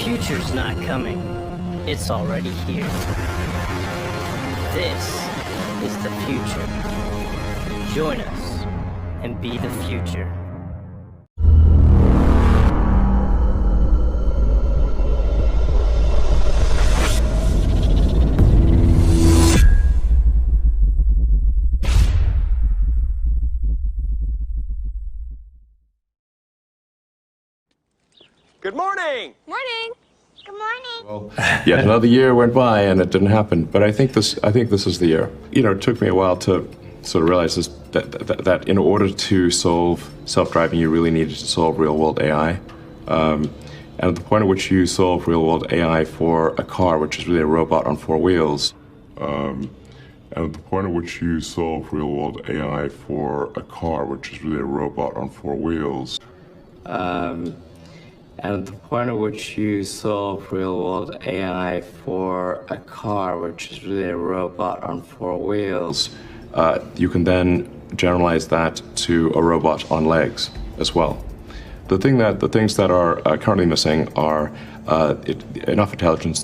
future's not coming. It's already here. This is the future. Join us and be the future. Good morning! Morning! Good morning. Well, yet another year went by and it didn't happen. But I think this is the year. You know, it took me a while to sort of realize this, that in order to solve self-driving, you really needed to solve real-world AI. And at the point at which you solve real-world AI for a car, which is really a robot on four wheels, and at the point at which you solve real-world AI for a car, which is really a robot on four wheels, And at the point at which you solve real-world AI for a car, which is really a robot on four wheels, you can then generalize that to a robot on legs as well. The things that are currently missing are enough intelligence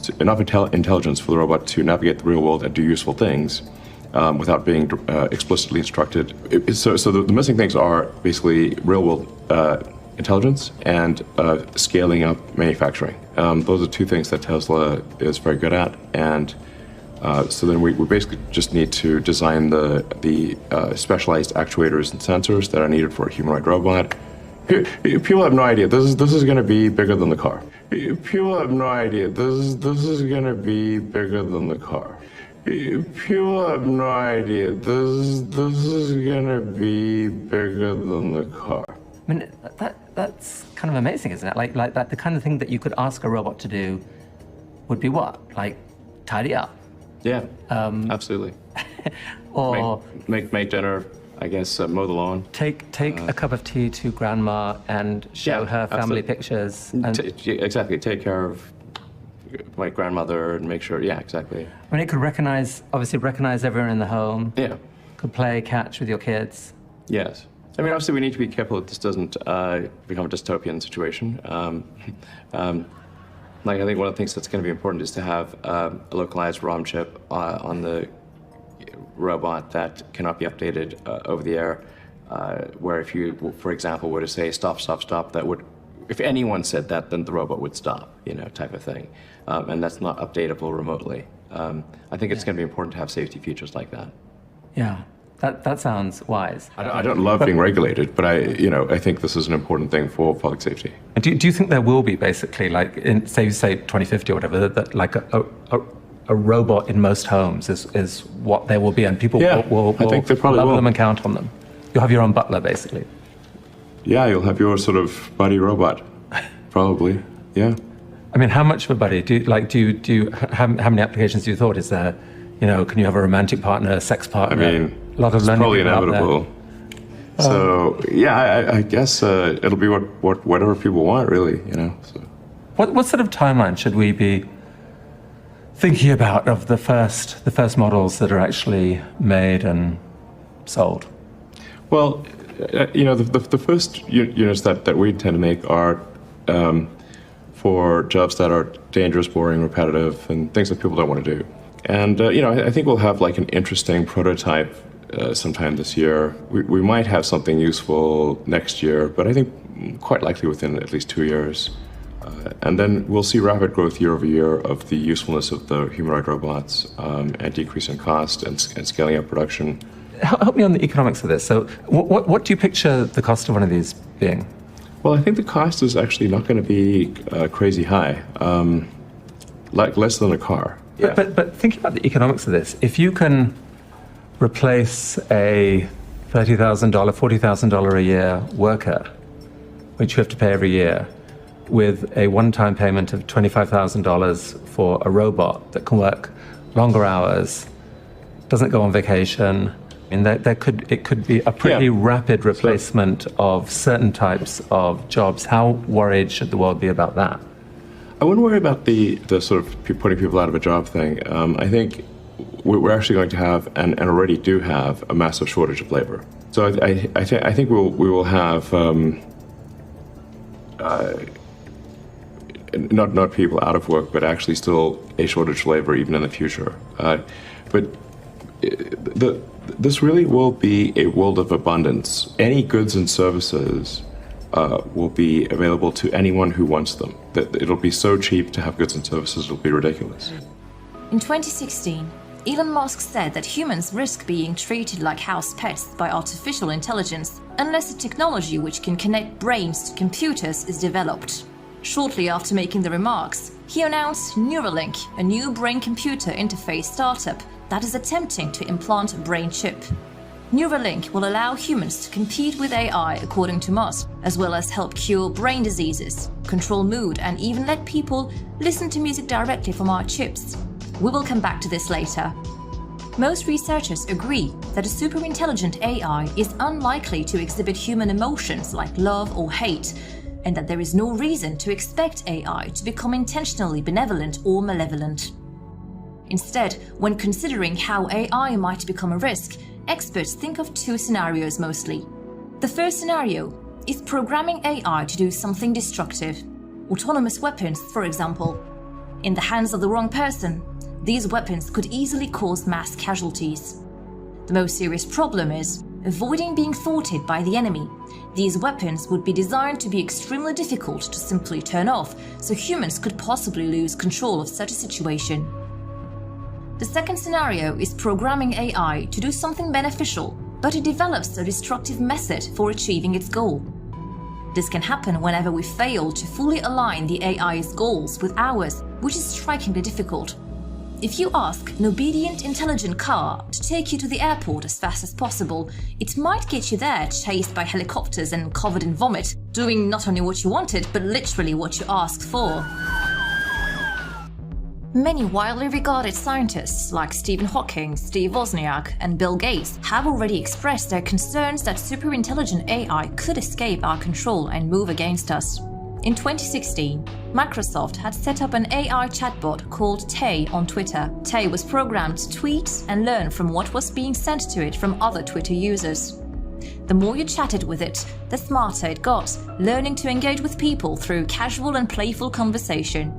for the robot to navigate the real world and do useful things without being explicitly instructed. So the missing things are basically real world intelligence and scaling up manufacturing. Those are two things that Tesla is very good at, and so then we basically just need to design the specialized actuators and sensors that are needed for a humanoid robot. People have no idea. This is going to be bigger than the car. People have no idea. This is going to be bigger than the car. People have no idea. This is going to be bigger than the car. I mean, that's kind of amazing, isn't it? Like that, the kind of thing that you could ask a robot to do would be what? Like, tidy up. Yeah, absolutely. Or make dinner, I guess, mow the lawn. take a cup of tea to grandma and show her family pictures. And, Exactly, take care of my grandmother and make sure, yeah, exactly. I mean, it could obviously recognize everyone in the home. Yeah. Could play catch with your kids. Yes. I mean, obviously, we need to be careful that this doesn't become a dystopian situation. Like, I think one of the things that's going to be important is to have a localized ROM chip on the robot that cannot be updated over the air, where if you, for example, were to say stop, stop, stop, that would, if anyone said that, then the robot would stop, you know, type of thing. And that's not updatable remotely. I think it's going to be important to have safety features like that. Yeah. That sounds wise. I don't love being regulated, but I think this is an important thing for public safety. And do you think there will be basically, like, in say 2050 or whatever, that like a robot in most homes is what there will be, and people will I think they probably love will. them and count on them. You'll have your own butler, basically. Yeah, you'll have your sort of buddy robot, probably. Yeah. I mean, how much of a buddy? How many applications do you thought is there? You know, can you have a romantic partner, a sex partner? I mean, a lot of it's learning probably people out there. inevitable. So yeah, I guess it'll be whatever people want, really. You know. So. What sort of timeline should we be thinking about of the first models that are actually made and sold? Well, the first units that we tend to make are for jobs that are dangerous, boring, repetitive, and things that people don't want to do. And I think we'll have like an interesting prototype sometime this year. We might have something useful next year, but I think quite likely within at least 2 years. And then we'll see rapid growth year over year of the usefulness of the humanoid robots and decrease in cost and scaling up production. Help me on the economics of this. So what do you picture the cost of one of these being? Well, I think the cost is actually not going to be crazy high, like less than a car. Yeah. But thinking about the economics of this, if you can replace a $30,000, $40,000 a year worker, which you have to pay every year, with a one-time payment of $25,000 for a robot that can work longer hours, doesn't go on vacation, I mean, it could be a pretty rapid replacement of certain types of jobs. How worried should the world be about that? I wouldn't worry about the sort of putting people out of a job thing. I think we're actually going to have, and already do have, a massive shortage of labor. So I think we will have not people out of work, but actually still a shortage of labor even in the future. But this really will be a world of abundance. Any goods and services will be available to anyone who wants them. That it'll be so cheap to have goods and services, it'll be ridiculous. In 2016, Elon Musk said that humans risk being treated like house pets by artificial intelligence unless a technology which can connect brains to computers is developed. Shortly after making the remarks, he announced Neuralink, a new brain-computer interface startup that is attempting to implant a brain chip. Neuralink will allow humans to compete with AI, according to Musk, as well as help cure brain diseases, control mood, and even let people listen to music directly from our chips. We will come back to this later. Most researchers agree that a super-intelligent AI is unlikely to exhibit human emotions like love or hate, and that there is no reason to expect AI to become intentionally benevolent or malevolent. Instead, when considering how AI might become a risk, experts think of two scenarios mostly. The first scenario is programming AI to do something destructive. Autonomous weapons, for example. In the hands of the wrong person, these weapons could easily cause mass casualties. The most serious problem is avoiding being thwarted by the enemy. These weapons would be designed to be extremely difficult to simply turn off, so humans could possibly lose control of such a situation. The second scenario is programming AI to do something beneficial, but it develops a destructive method for achieving its goal. This can happen whenever we fail to fully align the AI's goals with ours, which is strikingly difficult. If you ask an obedient, intelligent car to take you to the airport as fast as possible, it might get you there chased by helicopters and covered in vomit, doing not only what you wanted, but literally what you asked for. Many widely regarded scientists like Stephen Hawking, Steve Wozniak, and Bill Gates have already expressed their concerns that superintelligent AI could escape our control and move against us. In 2016, Microsoft had set up an AI chatbot called Tay on Twitter. Tay was programmed to tweet and learn from what was being sent to it from other Twitter users. The more you chatted with it, the smarter it got, learning to engage with people through casual and playful conversation.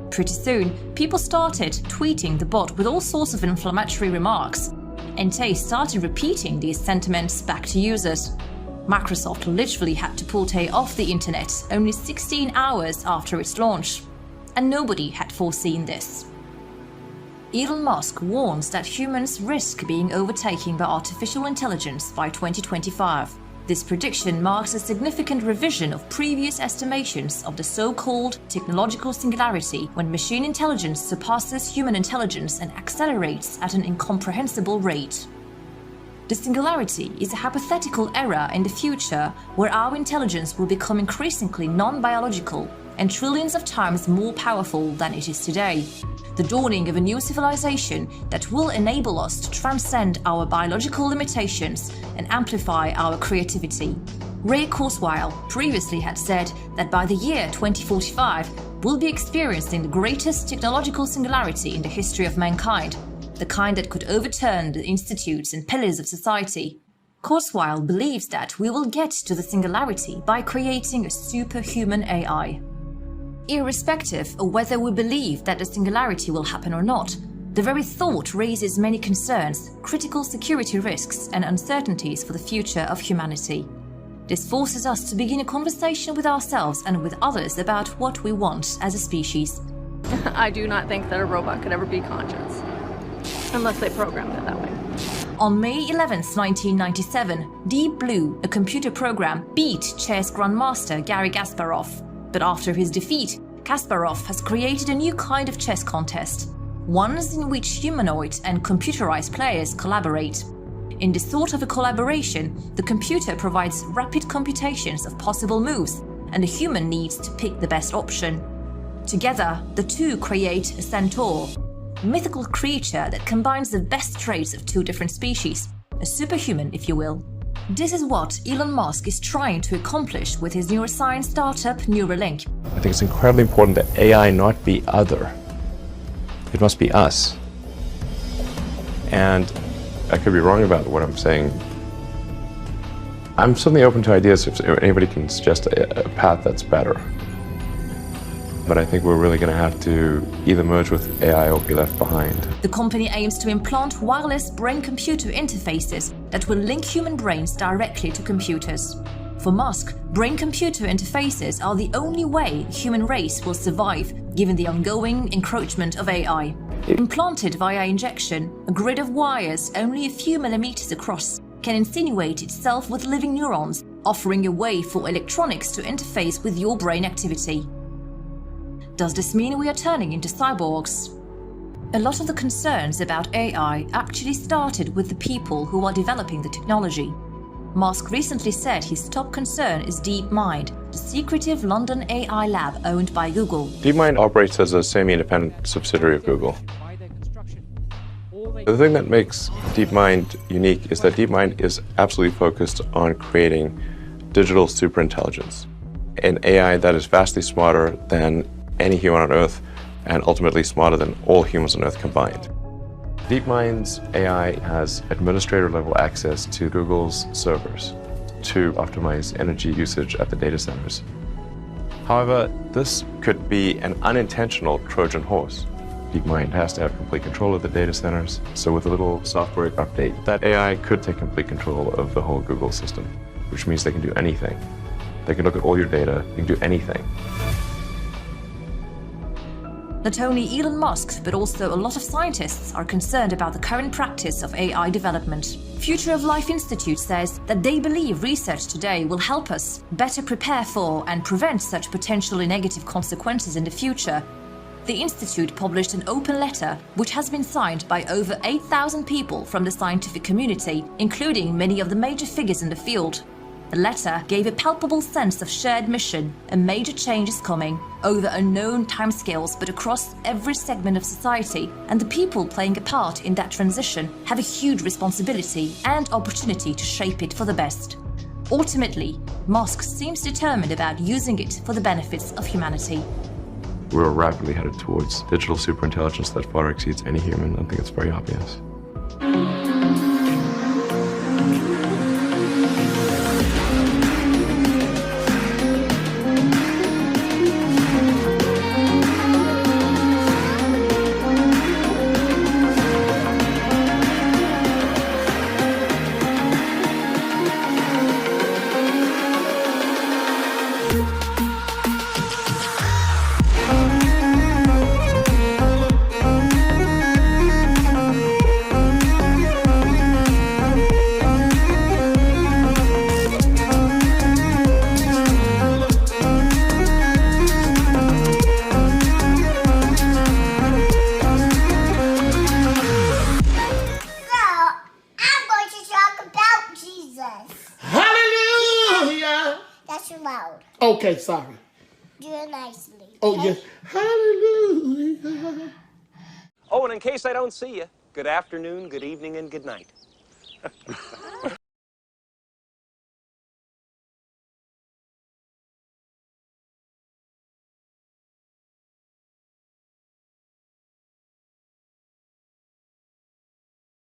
Pretty soon, people started tweeting the bot with all sorts of inflammatory remarks, and Tay started repeating these sentiments back to users. Microsoft literally had to pull Tay off the internet only 16 hours after its launch, and nobody had foreseen this. Elon Musk warns that humans risk being overtaken by artificial intelligence by 2025. This prediction marks a significant revision of previous estimations of the so-called technological singularity, when machine intelligence surpasses human intelligence and accelerates at an incomprehensible rate. The singularity is a hypothetical era in the future where our intelligence will become increasingly non-biological and trillions of times more powerful than it is today. The dawning of a new civilization that will enable us to transcend our biological limitations and amplify our creativity. Ray Kurzweil previously had said that by the year 2045, we'll be experiencing the greatest technological singularity in the history of mankind, the kind that could overturn the institutes and pillars of society. Kurzweil believes that we will get to the singularity by creating a superhuman AI. Irrespective of whether we believe that the singularity will happen or not, the very thought raises many concerns, critical security risks, and uncertainties for the future of humanity. This forces us to begin a conversation with ourselves and with others about what we want as a species. I do not think that a robot could ever be conscious, unless they programmed it that way. On May 11, 1997, Deep Blue, a computer program, beat chess grandmaster Garry Kasparov. But after his defeat, Kasparov has created a new kind of chess contest, ones in which humanoid and computerized players collaborate. In this sort of a collaboration, the computer provides rapid computations of possible moves, and the human needs to pick the best option. Together, the two create a centaur, a mythical creature that combines the best traits of two different species, a superhuman, if you will. This is what Elon Musk is trying to accomplish with his neuroscience startup Neuralink. I think it's incredibly important that AI not be other. It must be us. And I could be wrong about what I'm saying. I'm certainly open to ideas if anybody can suggest a path that's better. But I think we're really going to have to either merge with AI or be left behind. The company aims to implant wireless brain-computer interfaces that will link human brains directly to computers. For Musk, brain-computer interfaces are the only way the human race will survive, given the ongoing encroachment of AI. Implanted via injection, a grid of wires only a few millimeters across can insinuate itself with living neurons, offering a way for electronics to interface with your brain activity. Does this mean we are turning into cyborgs? A lot of the concerns about AI actually started with the people who are developing the technology. Musk recently said his top concern is DeepMind, the secretive London AI lab owned by Google. DeepMind operates as a semi-independent subsidiary of Google. The thing that makes DeepMind unique is that DeepMind is absolutely focused on creating digital superintelligence, an AI that is vastly smarter than any human on Earth and ultimately smarter than all humans on Earth combined. DeepMind's AI has administrator-level access to Google's servers to optimize energy usage at the data centers. However, this could be an unintentional Trojan horse. DeepMind has to have complete control of the data centers, so with a little software update, that AI could take complete control of the whole Google system, which means they can do anything. They can look at all your data, they can do anything. Not only Elon Musk, but also a lot of scientists are concerned about the current practice of AI development. Future of Life Institute says that they believe research today will help us better prepare for and prevent such potentially negative consequences in the future. The Institute published an open letter which has been signed by over 8,000 people from the scientific community, including many of the major figures in the field. The letter gave a palpable sense of shared mission. A major change is coming, over unknown timescales but across every segment of society, and the people playing a part in that transition have a huge responsibility and opportunity to shape it for the best. Ultimately, Musk seems determined about using it for the benefits of humanity. We're rapidly headed towards digital superintelligence that far exceeds any human. I think it's very obvious. Hallelujah! That's loud. Okay, sorry. Do it nicely. Oh, okay? yes. Hallelujah. Oh, and in case I don't see you, good afternoon, good evening, and good night.